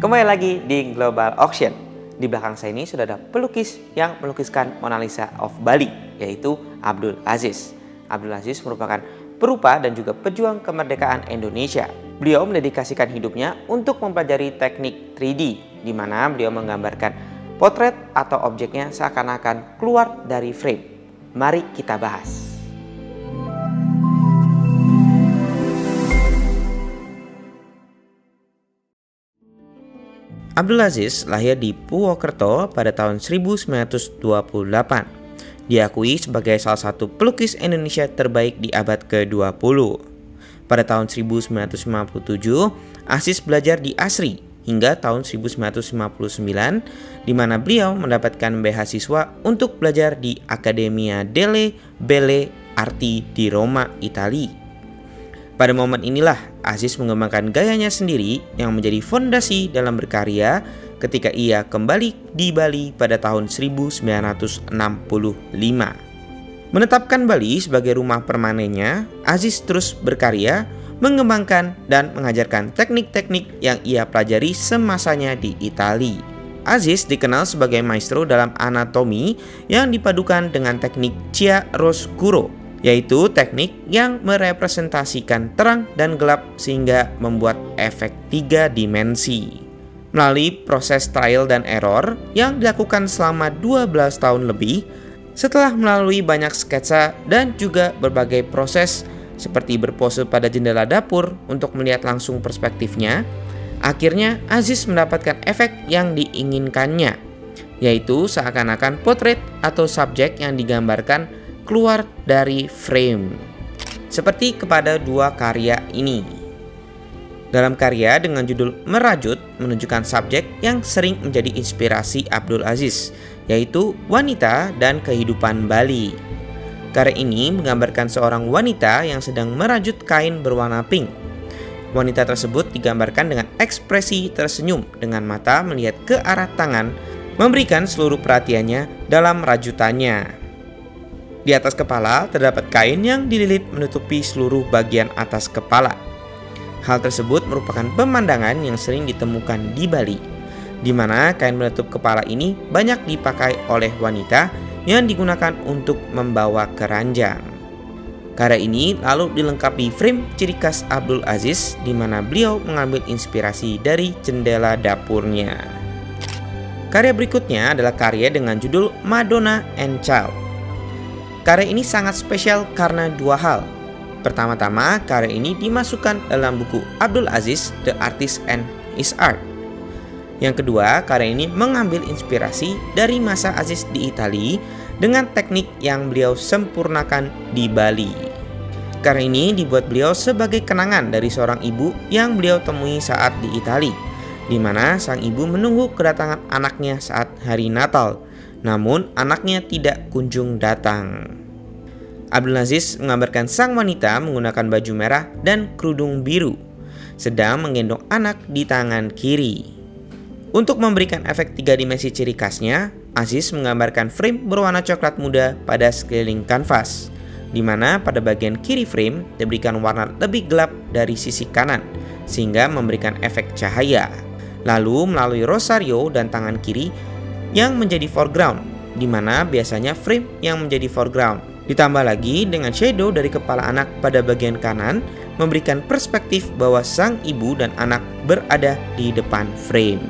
Kembali lagi di Global Auction. Di belakang saya ini sudah ada pelukis yang melukiskan Mona Lisa of Bali, yaitu Abdul Aziz. Abdul Aziz merupakan perupa dan juga pejuang kemerdekaan Indonesia. Beliau mendedikasikan hidupnya untuk mempelajari teknik 3D, di mana beliau menggambarkan potret atau objeknya seakan-akan keluar dari frame. Mari kita bahas. Abdul Aziz lahir di Purwokerto pada tahun 1928. Diakui sebagai salah satu pelukis Indonesia terbaik di abad ke-20. Pada tahun 1957, Aziz belajar di ASRI hingga tahun 1959, di mana beliau mendapatkan beasiswa untuk belajar di Accademia delle Belle Arti di Roma, Italia. Pada momen inilah Aziz mengembangkan gayanya sendiri yang menjadi fondasi dalam berkarya ketika ia kembali di Bali pada tahun 1965. Menetapkan Bali sebagai rumah permanennya, Aziz terus berkarya, mengembangkan dan mengajarkan teknik-teknik yang ia pelajari semasanya di Italia. Aziz dikenal sebagai maestro dalam anatomi yang dipadukan dengan teknik chiaroscuro, yaitu teknik yang merepresentasikan terang dan gelap sehingga membuat efek 3 dimensi. Melalui proses trial dan error yang dilakukan selama 12 tahun lebih, setelah melalui banyak sketsa dan juga berbagai proses seperti berpose pada jendela dapur untuk melihat langsung perspektifnya, akhirnya Aziz mendapatkan efek yang diinginkannya, yaitu seakan-akan potret atau subjek yang digambarkan keluar dari frame, seperti kepada dua karya ini. Dalam karya dengan judul Merajut menunjukkan subjek yang sering menjadi inspirasi Abdul Aziz, yaitu wanita dan kehidupan Bali. Karya ini menggambarkan seorang wanita yang sedang merajut kain berwarna pink. Wanita tersebut digambarkan dengan ekspresi tersenyum dengan mata melihat ke arah tangan, memberikan seluruh perhatiannya dalam rajutannya. Di atas kepala terdapat kain yang dililit menutupi seluruh bagian atas kepala. Hal tersebut merupakan pemandangan yang sering ditemukan di Bali, di mana kain menutup kepala ini banyak dipakai oleh wanita yang digunakan untuk membawa keranjang. Karya ini lalu dilengkapi frame ciri khas Abdul Aziz, di mana beliau mengambil inspirasi dari jendela dapurnya. Karya berikutnya adalah karya dengan judul Madonna and Child. Karya ini sangat spesial karena dua hal. Pertama-tama, karya ini dimasukkan dalam buku Abdul Aziz, The Artist and His Art. Yang kedua, karya ini mengambil inspirasi dari masa Aziz di Italia dengan teknik yang beliau sempurnakan di Bali. Karya ini dibuat beliau sebagai kenangan dari seorang ibu yang beliau temui saat di Italia, di mana sang ibu menunggu kedatangan anaknya saat hari Natal. Namun anaknya tidak kunjung datang. Abdul Aziz menggambarkan sang wanita menggunakan baju merah dan kerudung biru, sedang menggendong anak di tangan kiri. Untuk memberikan efek 3 dimensi ciri khasnya, Aziz menggambarkan frame berwarna coklat muda pada sekeliling kanvas, di mana pada bagian kiri frame diberikan warna lebih gelap dari sisi kanan, sehingga memberikan efek cahaya. Lalu melalui rosario dan tangan kiri yang menjadi foreground, di mana biasanya frame yang menjadi foreground. Ditambah lagi dengan shadow dari kepala anak pada bagian kanan, memberikan perspektif bahwa sang ibu dan anak berada di depan frame.